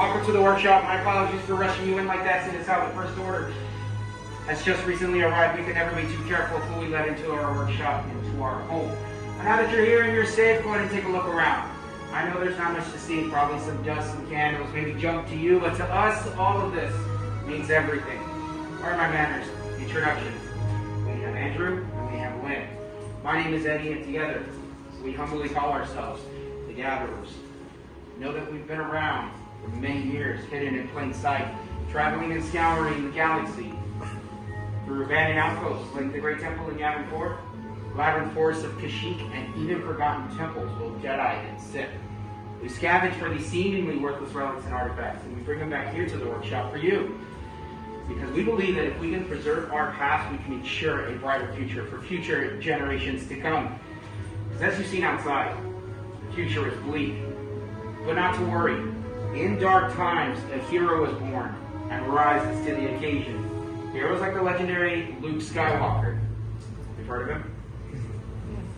Welcome to the workshop. My apologies for rushing you in like that, since it's how the first order has just recently arrived. We can never be too careful of who we let into our workshop, into our home. But now that you're here and you're safe, go ahead and take a look around. I know there's not much to see, probably some dust, some candles, maybe junk to you, but to us, all of this means everything. Where are my manners? Introductions. We have Andrew and we have Lynn. My name is Eddie, and together we humbly call ourselves the Gatherers. Know that we've been around for many years, hidden in plain sight, traveling and scouring the galaxy through abandoned outposts like the Great Temple in Yavin 4, labyrinth forests of Kashyyyk, and even forgotten temples, both Jedi and Sith. We scavenge for these seemingly worthless relics and artifacts, and we bring them back here to the workshop for you. Because we believe that if we can preserve our past, we can ensure a brighter future for future generations to come. Because as you've seen outside, the future is bleak. But not to worry. In dark times, a hero is born and rises to the occasion. Heroes like the legendary Luke Skywalker. You've heard of him?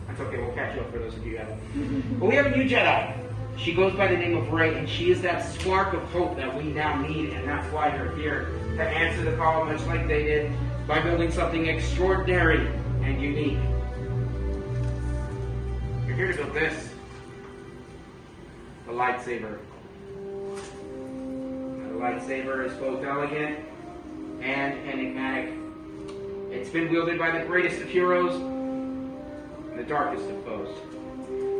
That's okay, we'll catch you up for those of you who haven't. But we have a new Jedi. She goes by the name of Rey, and she is that spark of hope that we now need, and that's why you're here, to answer the call much like they did, by building something extraordinary and unique. You're here to build this. The lightsaber. The lightsaber is both elegant and enigmatic. It's been wielded by the greatest of heroes and the darkest of foes.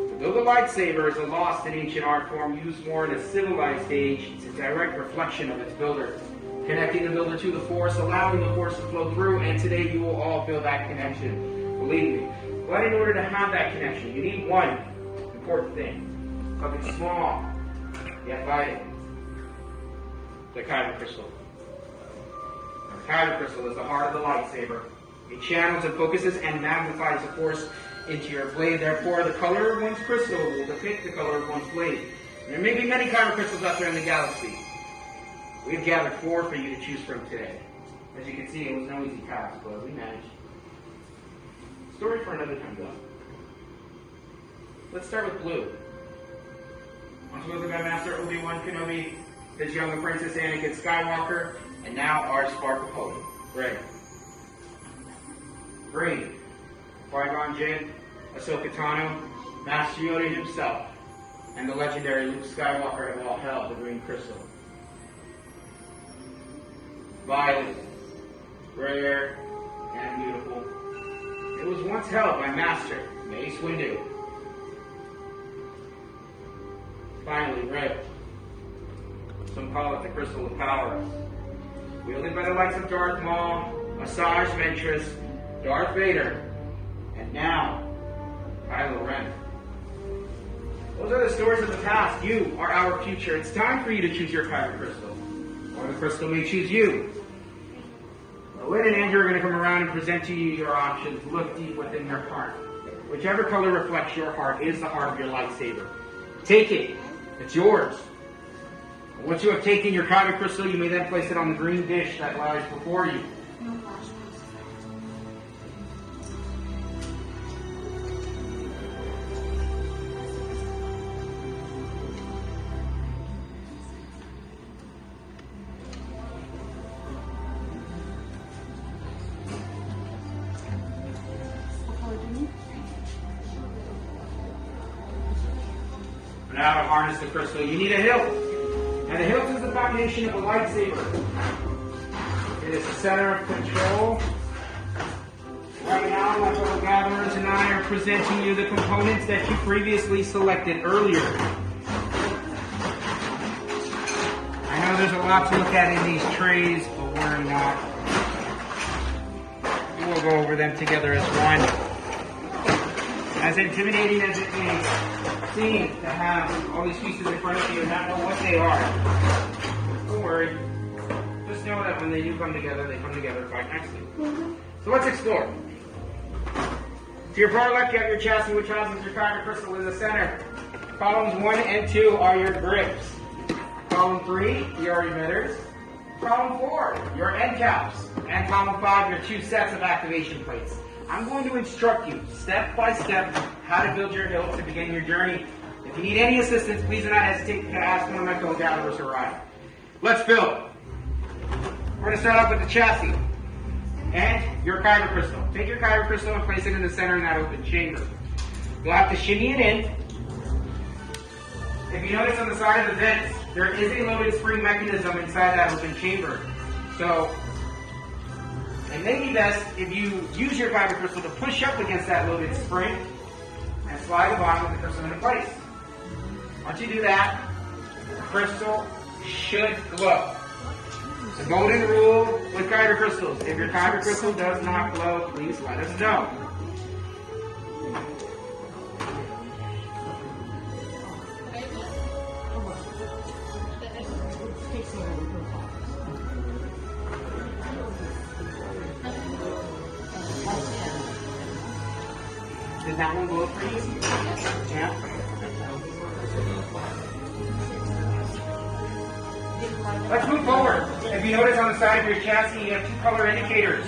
But though the lightsaber is a lost and ancient art form used more in a civilized age, it's a direct reflection of its builder, connecting the builder to the Force, allowing the Force to flow through, and today you will all feel that connection. Believe me. But in order to have that connection, you need one important thing. Something small, yet vital. The kyber crystal. The kyber crystal is the heart of the lightsaber. It channels and focuses and magnifies the Force into your blade. Therefore, the color of one's crystal will depict the color of one's blade. And there may be many kyber crystals out there in the galaxy. We have gathered 4 for you to choose from today. As you can see, it was no easy task, but we managed. Story for another time, though. Let's start with blue. Once wielded by Master Obi-Wan Kenobi, his young apprentice Anakin Skywalker, and now our spark of hope, Rey. Green. Qui-Gon Jinn, Ahsoka Tano, Master Yoda himself, and the legendary Luke Skywalker have all held the green crystal. Violet. Rare and beautiful. It was once held by Master Mace Windu. Finally, red. Some call it the Crystal of Power. Wielded by the likes of Darth Maul, Asajj Ventress, Darth Vader, and now, Kylo Ren. Those are the stories of the past. You are our future. It's time for you to choose your kyber crystal. Or the crystal may choose you. Lynn and Andrew are going to come around and present to you your options. Look deep within your heart. Whichever color reflects your heart is the heart of your lightsaber. Take it. It's yours. Once you have taken your kyber crystal, you may then place it on the green dish that lies before you. Now to harness the crystal, you need a hilt. And the hilt is the foundation of a lightsaber. It is the center of control. Right now, my fellow gatherers and I are presenting you the components that you previously selected earlier. I know there's a lot to look at in these trays, but worry not. We will go over them together as one. As intimidating as it may seem to have all these pieces in front of you and not know what they are, don't worry. Just know that when they do come together quite nicely. So let's explore. To your far left, you have your chassis, which houses your kyber crystal in the center. Columns 1 and 2 are your grips. Column 3, your emitters. Column 4, your end caps. And column 5, your 2 sets of activation plates. I'm going to instruct you step by step how to build your hilt to begin your journey. If you need any assistance, please do not hesitate to ask one of my co-gatherers to arrive. Let's build. We're going to start off with the chassis and your kyber crystal. Take your kyber crystal and place it in the center in that open chamber. You'll have to shimmy it in. If you notice on the side of the vents, there is a loaded spring mechanism inside that open chamber. So it may be best if you use your kyber crystal to push up against that loaded spring and slide the bottom of the crystal into place. Once you do that, the crystal should glow. The golden rule with kyber crystals: if your kyber crystal does not glow, please let us know. Did that one glow for you? Yeah. Let's move forward. If you notice on the side of your chassis, you have two color indicators,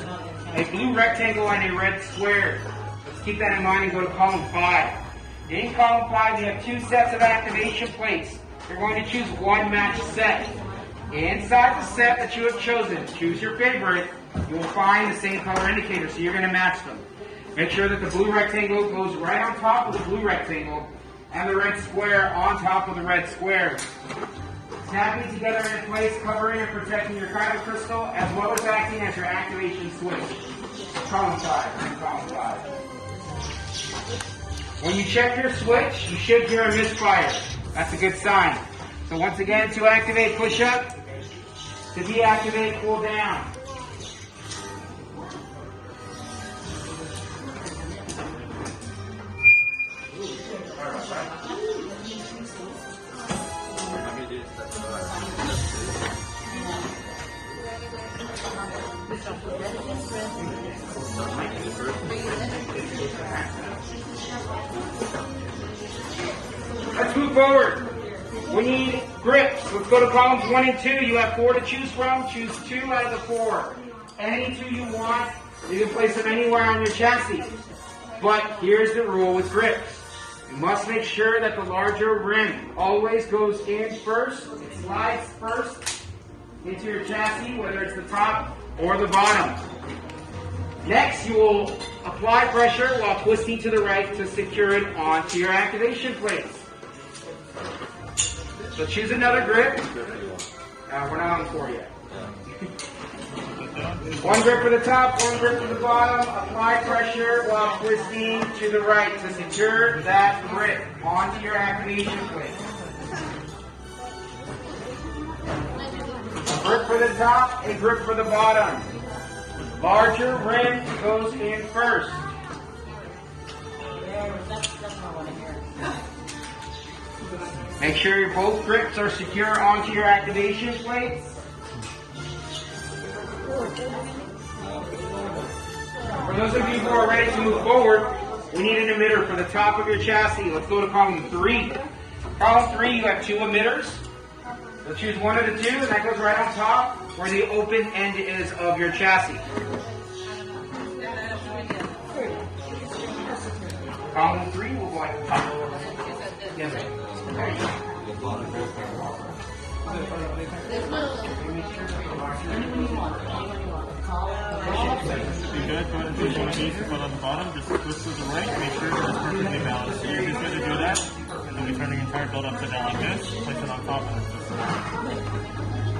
a blue rectangle and a red square. Let's keep that in mind and go to column 5. In column 5, you have two sets of activation plates. You're going to choose one match set. Inside the set that you have chosen, choose your favorite, you will find the same color indicator, so you're going to match them. Make sure that the blue rectangle goes right on top of the blue rectangle and the red square on top of the red square. Snapping together in place, covering and protecting your kyber crystal, as well as acting as your activation switch. Column 5. Column 5. When you check your switch, you should hear a misfire. That's a good sign. So once again, to activate, push up. To deactivate, pull down. Let's move forward. We need grips. Let's go to columns 1 and 2. You have 4 to choose from. Choose 2 out of the 4. Any 2 you want, you can place them anywhere on your chassis. But here's the rule with grips. You must make sure that the larger rim always goes in first. It slides first into your chassis, whether it's the top or the bottom. Next, you will apply pressure while twisting to the right to secure it onto your activation plates. So choose another grip. We're not on 4 yet. One grip for the top, one grip for the bottom. Apply pressure while twisting to the right to secure that grip onto your activation plate. A grip for the top, a grip for the bottom. Larger rim goes in first. Make sure your both grips are secure onto your activation plates. For those of you who are ready to move forward, we need an emitter for the top of your chassis. Let's go to column 3. Column 3, you have 2 emitters. So choose one of the 2, and that goes right on top where the open end is of your chassis. Column 3 will go at the top. Yes, sir. There you go. You're good. Go ahead and push one of these to put on the bottom. Just twist to the right. Make sure it's perfectly balanced. So you're just going to do that. And then we turn the entire build upside down like this. Place it on top and it's just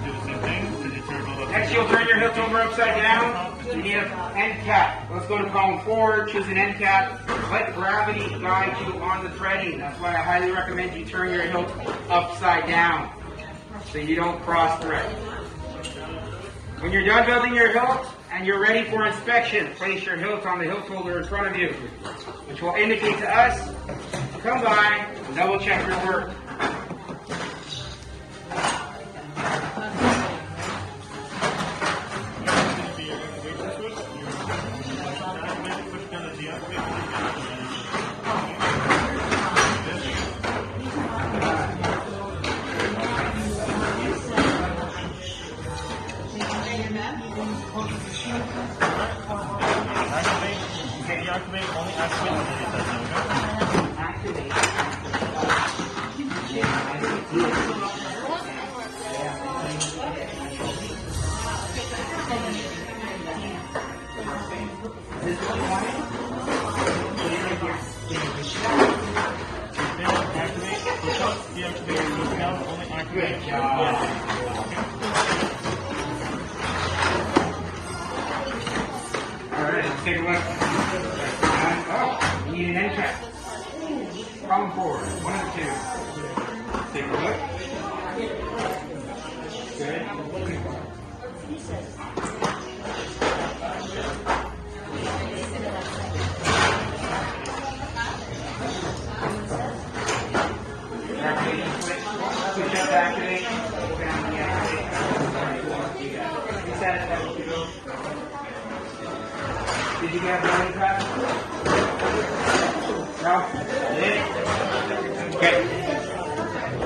do the same thing. Turn your build upside down. Next, you'll turn your hilt over upside down. You need an end cap. Let's go to column 4. Choose an end cap. Let gravity guide you on the threading. That's why I highly recommend you turn your hilt upside down so you don't cross thread. When you're done building your hilt and you're ready for inspection, place your hilt on the hilt holder in front of you, which will indicate to us to come by and double check your work. Activate, push up, deactivate, move down, only activate. Good job. Alright, let's take a look. Oh, we need an end cap. Column forward, 1 and 2. Let's take a look. Good. Push up, activate. Down, deactivate. You satisfied with your goal? Did you get the running class? No? Did? Okay.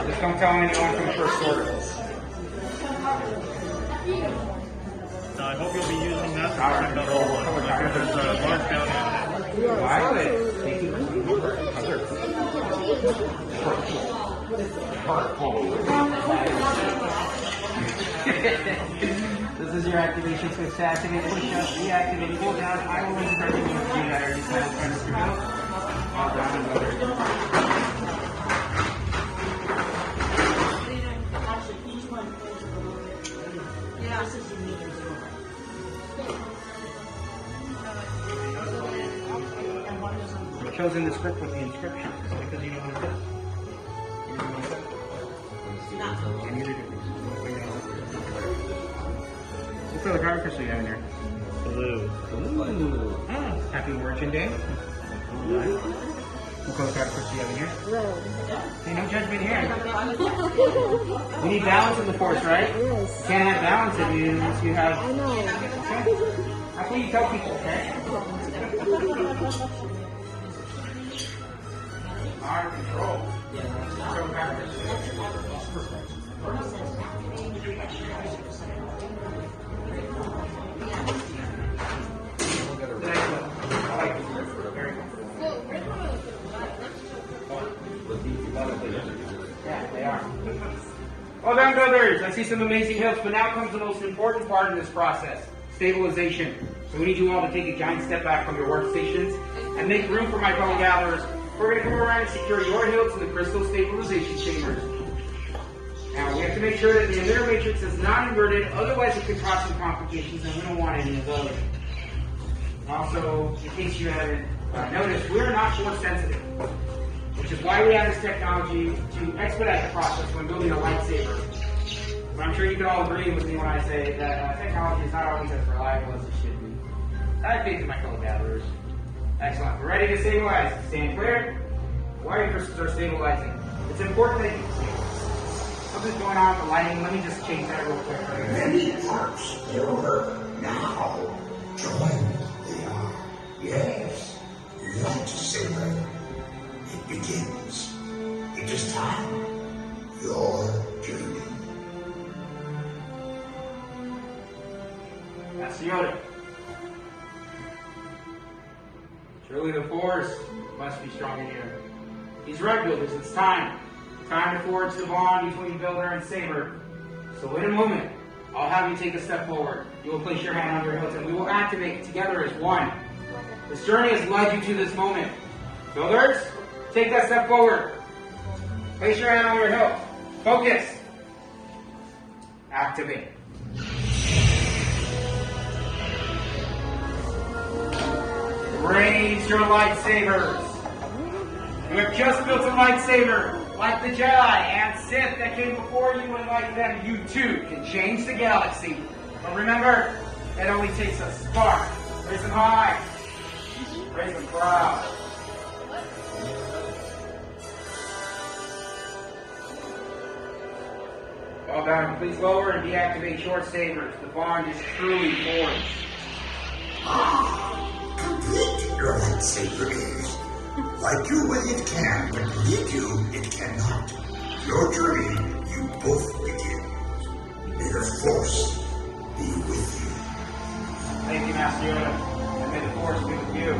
Just don't tell anyone from the first order. So I hope you'll be using that to All right. check out all one. Because there's a large bounty on it. Violet. This is your activation switch. Activate, push up, deactivate, pull down. I will encourage you to do that. Are you satisfied, Mr. Bill? All down and over. I've chosen the script with the inscription because you know what it is. You know what it is? And neither do we. What color card crystal you have in there? Blue. Ooh. Ah, happy Origin Day. Right. What color card crystal you have in here? Red. Okay, no judgment here. We need balance in the force, right? Yes. You can't have balance if you have. I know. Okay. That's what you tell people, okay? Out of control. Yeah, they are. Well done, brothers. I see some amazing hills, but now comes the most important part of this process, stabilization. So we need you all to take a giant step back from your workstations and make room for my fellow gatherers. We're going to come around and secure your hilt to the crystal stabilization chambers. Now, we have to make sure that the emitter matrix is not inverted, otherwise it could cause some complications, and we don't want any of those. Also, in case you haven't noticed, we're not force sensitive, which is why we have this technology to expedite the process when building a lightsaber. But I'm sure you can all agree with me when I say that technology is not always as reliable as it should be. I have faith in my fellow gatherers. Excellent. We're ready to stabilize. Stand clear. Wiring crystals are stabilizing. It's important that you... Something's going on with the lighting. Let me just change that real quick. Many parts older now. Join they are. Yes. Lightsaber. It begins. It is time. Your journey. That's Yoda. Surely the Force must be strong in you. He's right, builders. It's time. Time to forge the bond between Builder and Saber. So in a moment, I'll have you take a step forward. You will place your hand on your hilt and we will activate together as one. This journey has led you to this moment. Builders, take that step forward. Place your hand on your hilt. Focus. Activate. Raise your lightsabers. You have just built a lightsaber. Like the Jedi and Sith that came before you, and like them, you too can change the galaxy. But remember, it only takes a spark. Raise them high. Raise them proud. Well done. Please lower and deactivate your sabers. The bond is truly forged. Complete your lightsaber is. Like you when it can, but lead you it cannot. Your journey, you both begin. May the Force be with you. Thank you, Master Yoda, and may the Force be with you.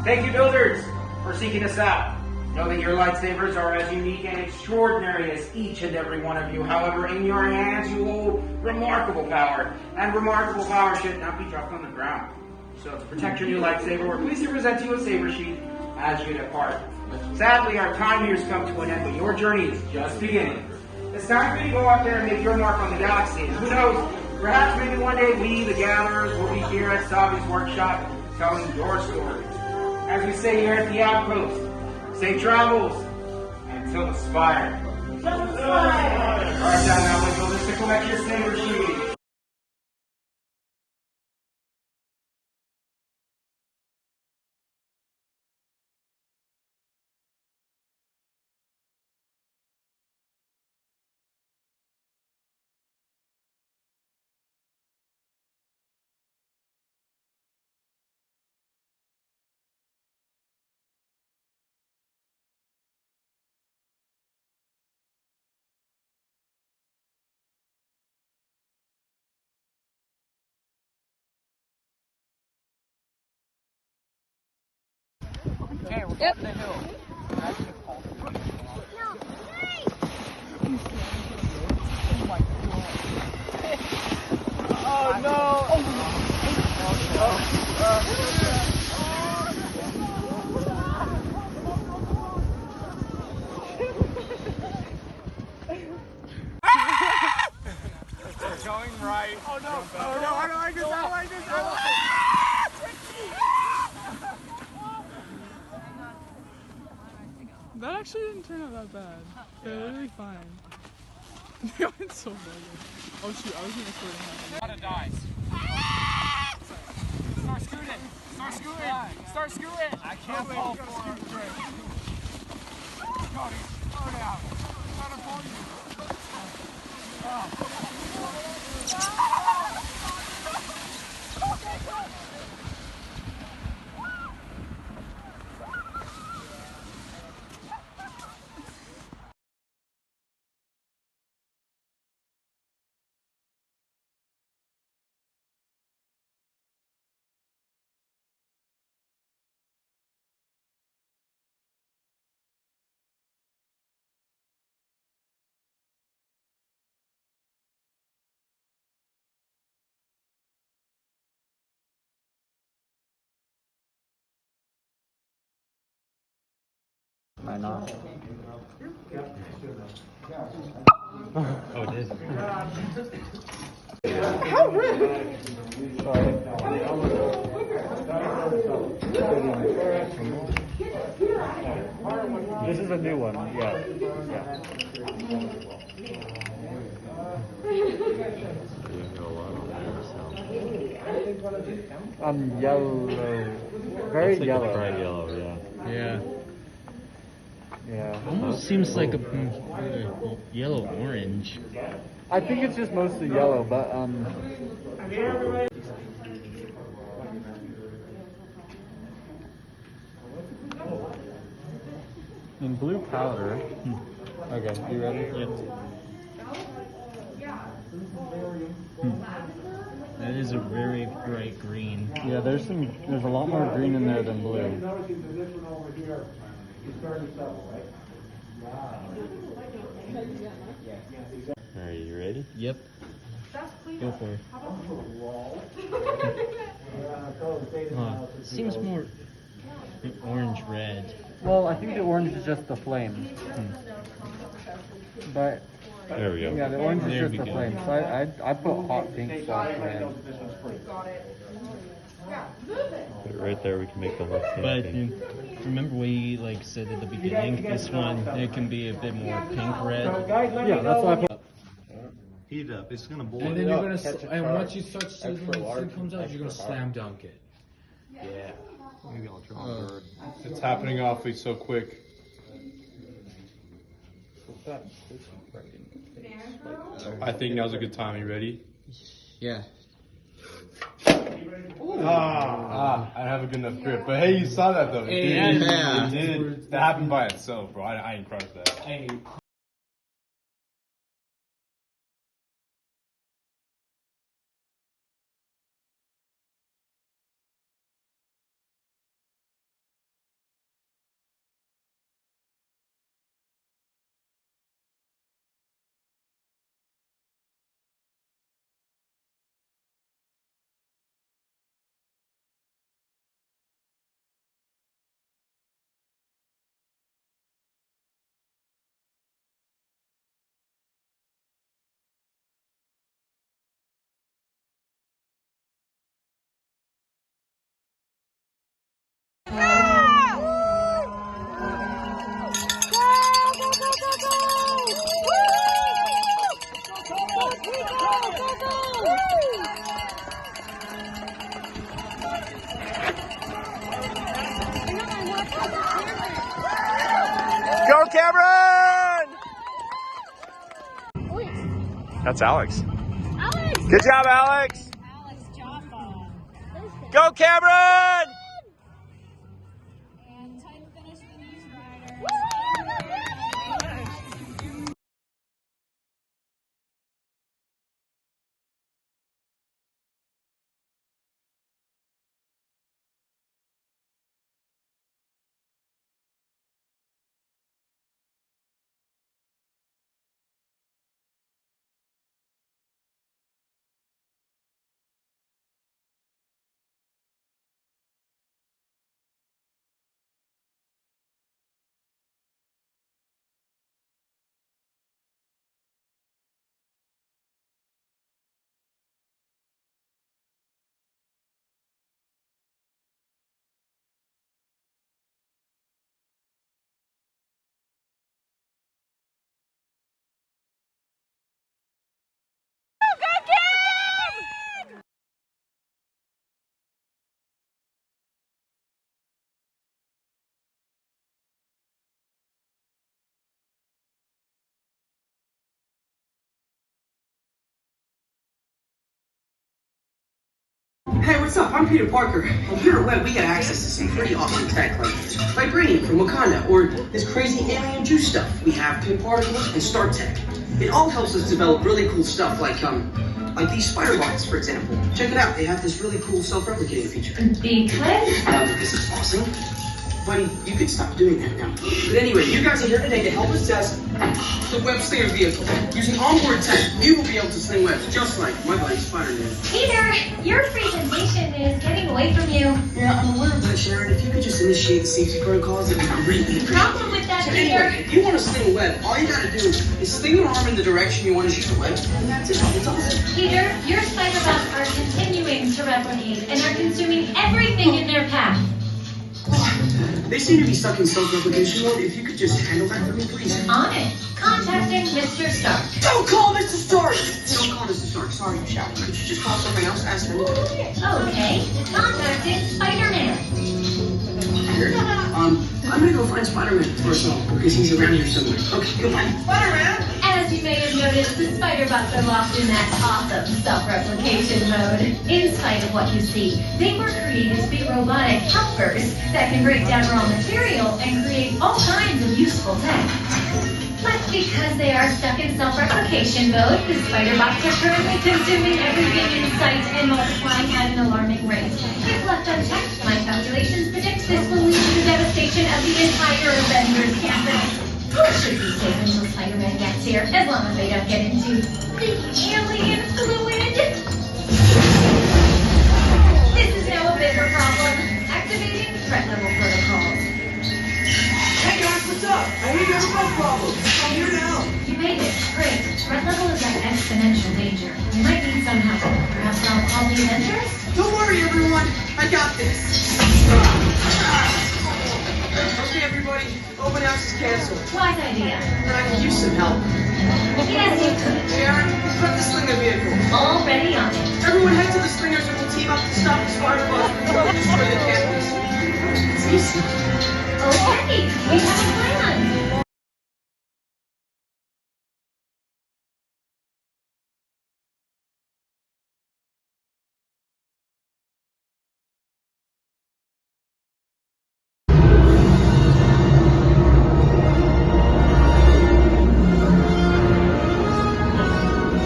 Thank you, builders, for seeking us out. Know that your lightsabers are as unique and extraordinary as each and every one of you. However, in your hands you hold remarkable power, and remarkable power should not be dropped on the ground. So to protect your new lightsaber, we're pleased to present you a saber sheath as you depart. Sadly, our time here has come to an end, but your journey is just beginning. It's time for you to go out there and make your mark on the galaxy. And who knows, perhaps maybe one day we, the gatherers, will be here at Savi's workshop telling your stories. As we say here at the outpost, safe travels until the spire. Alright, now let's go. Let's collect your saber sheet. Okay, we're going to the hill. Oh no! It's going right. Oh no! Oh no! I don't like this! I don't like this! I don't like this! That actually didn't turn out that bad. They're literally fine. It's so bad. Oh shoot, I was in recording that. Gotta die. Start scooting! Start scooting! Start scooting! I can't fall for it. Cody, slow down. I'm trying to pull you. Why not? Oh, it is. How rude! This is a new one, yeah. Yellow. Very Looks like yellow. a bright yellow, yeah. Yeah. Yeah. Almost seems like a yellow orange. I think it's just mostly yellow, but in blue powder. Okay, you ready? Yep. That is a very bright green. Yeah, there's a lot more green in there than blue. Are you ready? Yep. Go for it. Seems more orange-red. Well, I think the orange is just the flame. But There we go. yeah, the orange is There just we the go. flame. So I put hot pink slash red. Put it right there, we can make the whole thing. But pink. remember we said at the beginning, this one it can be a bit more pink red. Yeah, that's why I put. Heat it up. It's gonna boil. And then you're gonna, and once you start sizzling, the thing comes out, you're gonna slam dunk it. Yeah. Maybe I'll try bird. It's happening awfully so quick. I think now's a good time. You ready? Yeah. I don't have a good enough grip. But hey, you saw that though. Yeah. It did. That happened by itself, bro. I ain't crushed that. Cameron! That's Alex. Alex! Good job, Alex! Alex Jaffa. Go, Cameron! And tight finish for these riders. Hey, what's up? I'm Peter Parker, and here at Web we get access to some pretty awesome tech like vibranium from Wakanda, or this crazy alien juice stuff. We have pin particles and star tech. It all helps us develop really cool stuff like these spider bots, for example. Check it out, they have this really cool self-replicating feature. Because? This is awesome. Buddy, you could stop doing that now. But anyway, you guys are here today to help us test the web slinger vehicle. Using onboard tech, you will be able to sling webs just like my buddy Spider-Man. Peter, your presentation is getting away from you. Yeah, I'm aware of that, Sharon. If you could just initiate the safety protocols, it'd be greatly appreciated. Problem with that, So Peter? anyway, if you want to sling a web, all you gotta do is sling your arm in the direction you want to shoot the web, and that's it. It's awesome. Peter, your spider bots are continuing to replicate and are consuming everything in their path. They seem to be stuck in self-replication mode. If you could just handle that for me, please. On it. Contacting Mr. Stark. Don't call Mr. Stark! Don't call Mr. Stark. Sorry, Shadow. Could you just call something else? Ask them. Okay. Contacting Spider-Man. Here. I'm gonna go find Spider-Man first of all, because he's around here somewhere. Okay, goodbye. Spider-Man! As you may have noticed, the spider bots are locked in that awesome self-replication mode. In spite of what you see, they were created to be robotic helpers that can break down raw material and create all kinds of useful tech. But because they are stuck in self-replication mode, the spider bots are currently consuming everything in sight and multiplying at an alarming rate. If left unchecked, my calculations predict this will lead to the devastation of the entire Avengers campus. It should be safe until Spider-Man gets here, as long as they don't get into the alien fluid. This is now a bigger problem. Activating threat level protocols. Hey guys, what's up? I hear you have a bug problem. I'm here now. You made it. Great. Threat level is at exponential danger. You might need some help. Perhaps I'll call the Avengers? Don't worry, everyone. I got this. Okay, everybody. Open house is canceled. Wise idea. But I could use some help. Yes, you could. Sharon, prep the slinger vehicle. Already on it. Everyone head to the slingers and we'll team up to stop the spider bug before we destroy the campus. It's easy. Okay, we have a plan.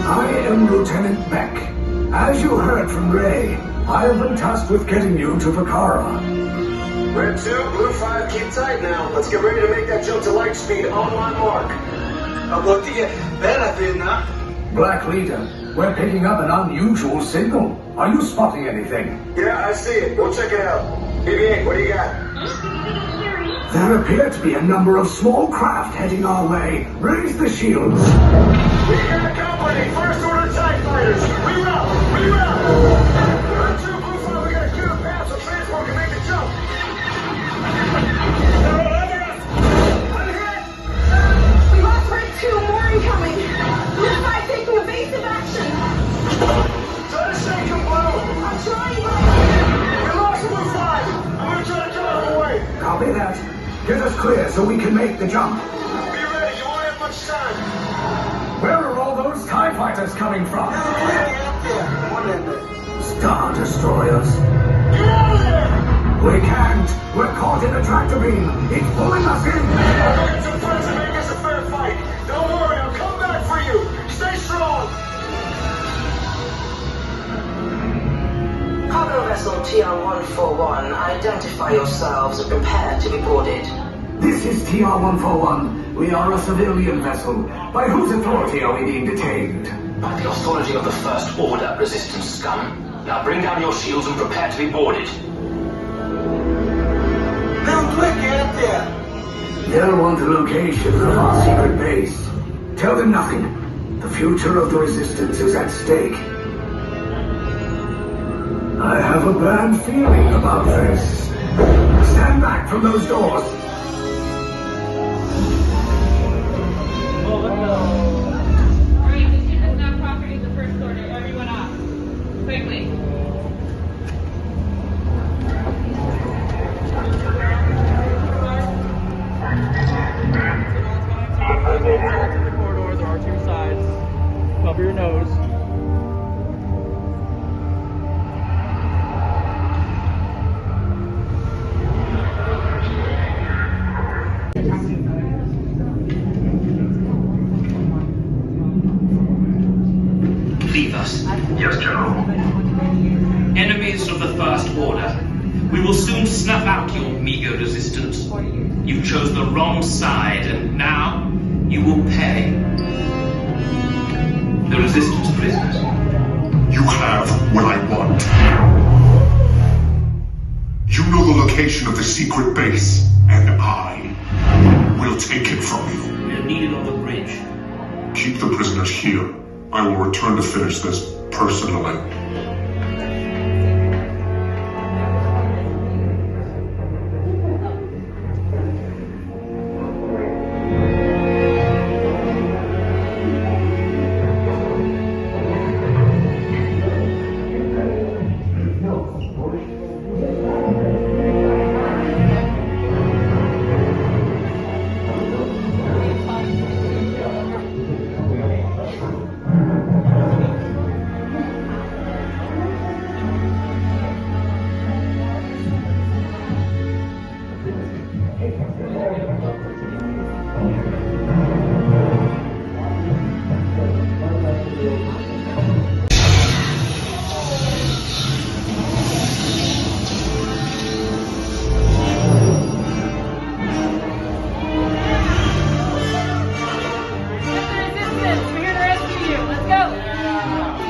I am Lieutenant Beck. As you heard from Ray, I have been tasked with getting you to Vakara. Red 2, Blue 5, keep tight now. Let's get ready to make that jump to light speed on my mark. Black Leader, we're picking up an unusual signal. Are you spotting anything? Yeah, I see it. We'll check it out. BB-8, what do you got? There appear to be a number of small craft heading our way. Raise the shields. We got company. First order TIE fighters. Reroute. Red 2, Blue 5, we got a clear path so transport can make the jump. We lost Red 2, more incoming. Blue 5 taking evasive action. Try to stay Blue. I'm trying. We lost Blue 5. I'm going to try to drive away. Copy that. Get us clear so we can make the jump. BB-8, stand. Where are all those TIE fighters coming from? Star Destroyers. Get out of there! We can't. We're caught in a tractor beam. It's pulling us in. I'm going to press and make this a fair fight. Don't worry, I'll come back for you. Stay strong. Cargo vessel TR-141, identify yourselves and prepare to be boarded. This is TR-141. We are a civilian vessel. By whose authority are we being detained? By the authority of the First Order, Resistance scum. Now bring down your shields and prepare to be boarded. Now quick, get up there. They'll want the location of our secret base. Tell them nothing. The future of the Resistance is at stake. I have a bad feeling about this. Stand back from those doors. Alright, the ship is now property of the First Order. Everyone off. Quickly. In the corridor, there are two sides. Cover your nose. Leave us. Yes, General. Enemies of the First Order. We will soon snuff out your meager resistance. You chose the wrong side, and now you will pay. The Resistance prisoners. You have what I want. You know the location of the secret base, and I will take it from you. We are needed on the bridge. Keep the prisoners here. I will return to finish this personally.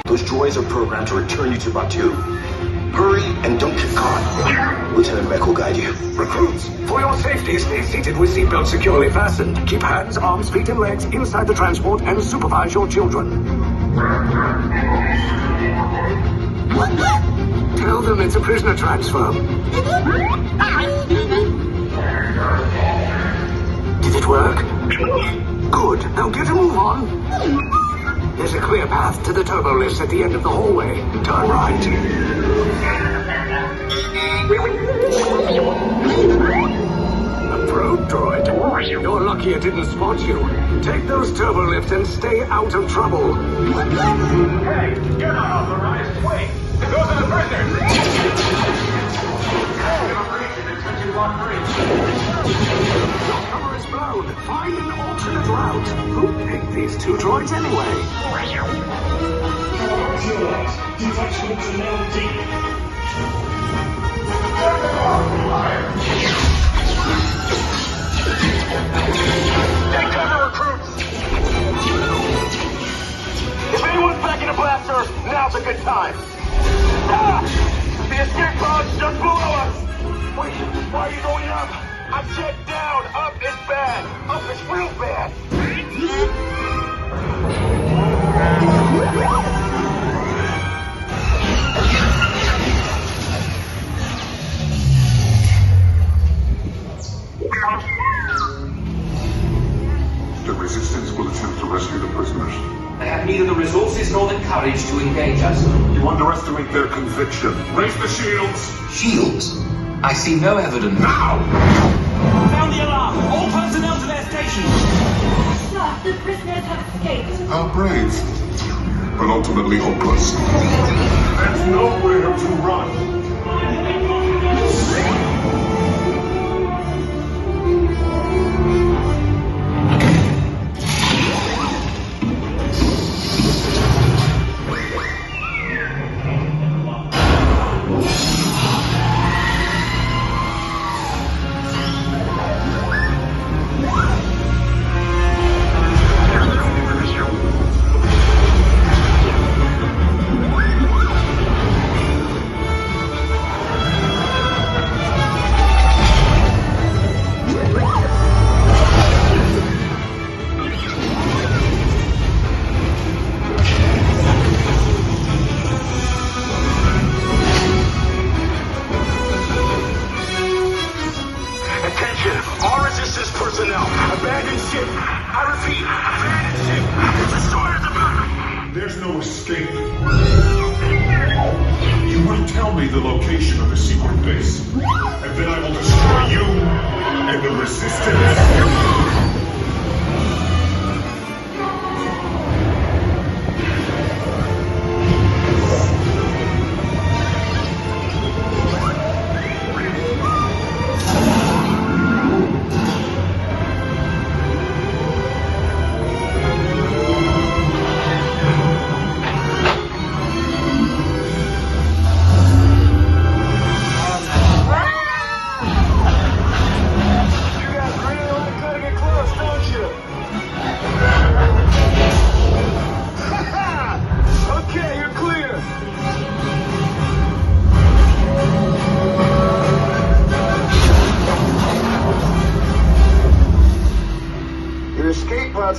Those droids are programmed to return you to Batu. Hurry and don't get caught. Lieutenant Beck will guide you. Recruits, for your safety, stay seated with seatbelts securely fastened. Keep hands, arms, feet, and legs inside the transport and supervise your children. Tell them it's a prisoner transfer. Did it work? Good. Now get a move on. There's a clear path to the turbo lifts at the end of the hallway. Turn right. A probe droid. You're lucky it didn't spot you. Take those turbo lifts and stay out of trouble. Hey, you're not authorized. Wait, those are the prisoners. Cover is blown. Find an alternate route. Who picked these two droids anyway? Detachment to now deep. Take cover, recruits! If anyone's packing a blaster, now's a good time. Ah! The escape pod's just below us! Wait, why are you going up? I said down! Up is bad! Up is real bad! The Resistance will attempt to rescue the prisoners. They have neither the resources nor the courage to engage us. You underestimate their conviction. Raise the shields! Shields? I see no evidence. Now! Found the alarm! All personnel to their stations! Sir, The prisoners have escaped. How brave, but ultimately hopeless. There's nowhere to run. There's no escape. You will tell me the location of the secret base, and then I will destroy you and the Resistance.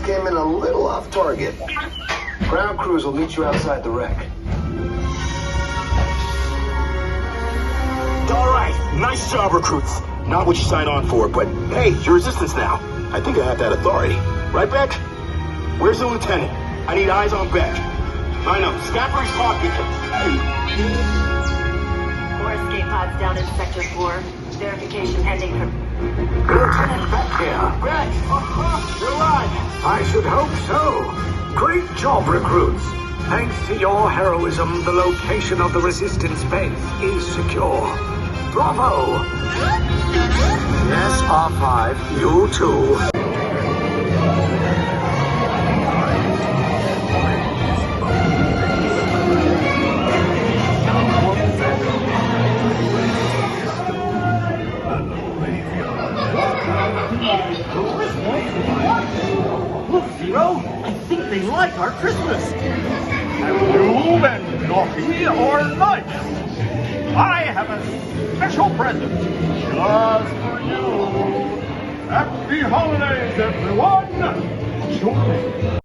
Came in a little off target. Ground crews will meet you outside the wreck. All right, nice job, recruits. Not what you signed on for, but hey, you're Resistance now. I think I have that authority. Right, Beck? Where's the lieutenant? I need eyes on Beck. I know, Scappery's pocket. 4 escape pods down in Sector 4. Verification pending from... Lieutenant Beck here. Beck! You're alive! I should hope so. Great job, recruits. Thanks to your heroism, the location of the Resistance base is secure. Bravo! Yes, R5, you too. Look, Zero, I think they like our Christmas. Have you been naughty or nice? I have a special present just for you. Happy holidays, everyone! Sure.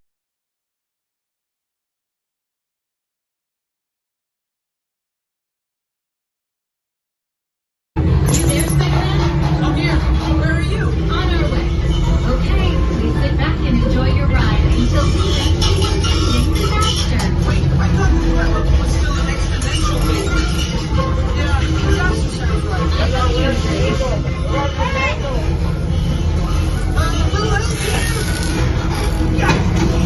Yeah.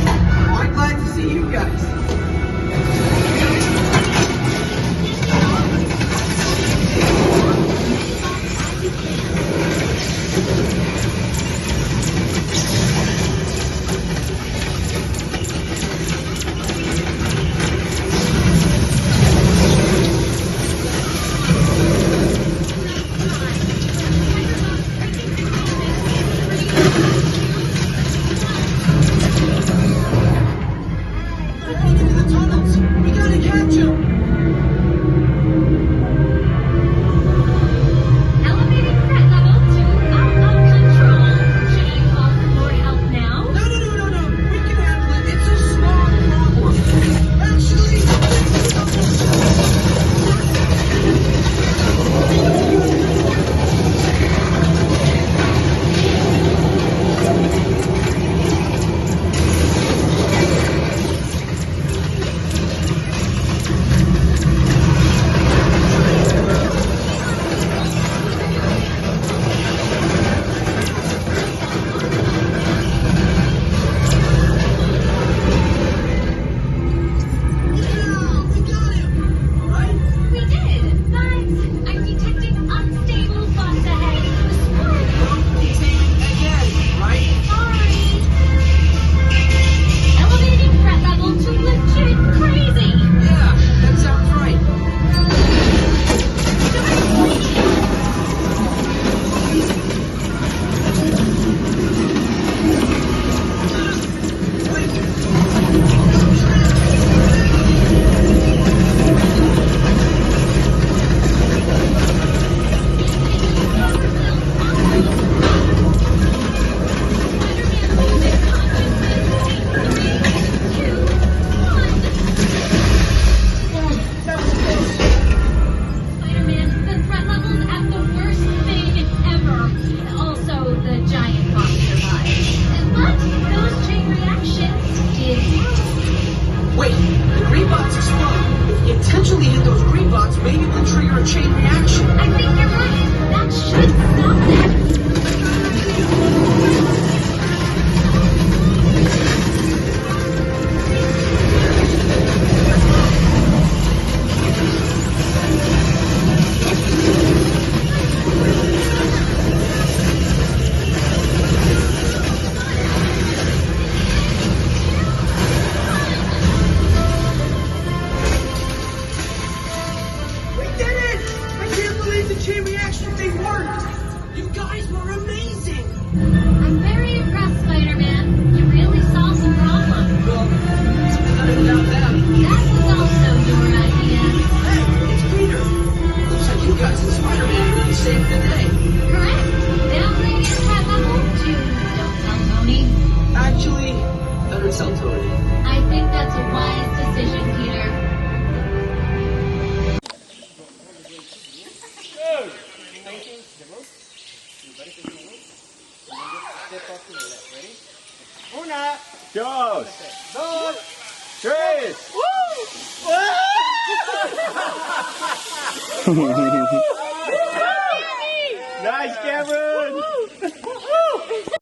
a chain reaction. I think you're right. That should stop them. We did it! I can't believe the chain reaction thing worked! You guys were amazing! I'm very impressed, Spider-Man. You really solved the problem. Well, we got it without them. That was also your idea. Hey, it's Peter. Looks like you guys and Spider-Man really saved the day. Correct. Now bring your cat home to Don't Tell Tony. Actually, better tell Tony. I think that's a wise decision, Peter. Una, dos, tres. Nice, Cameron.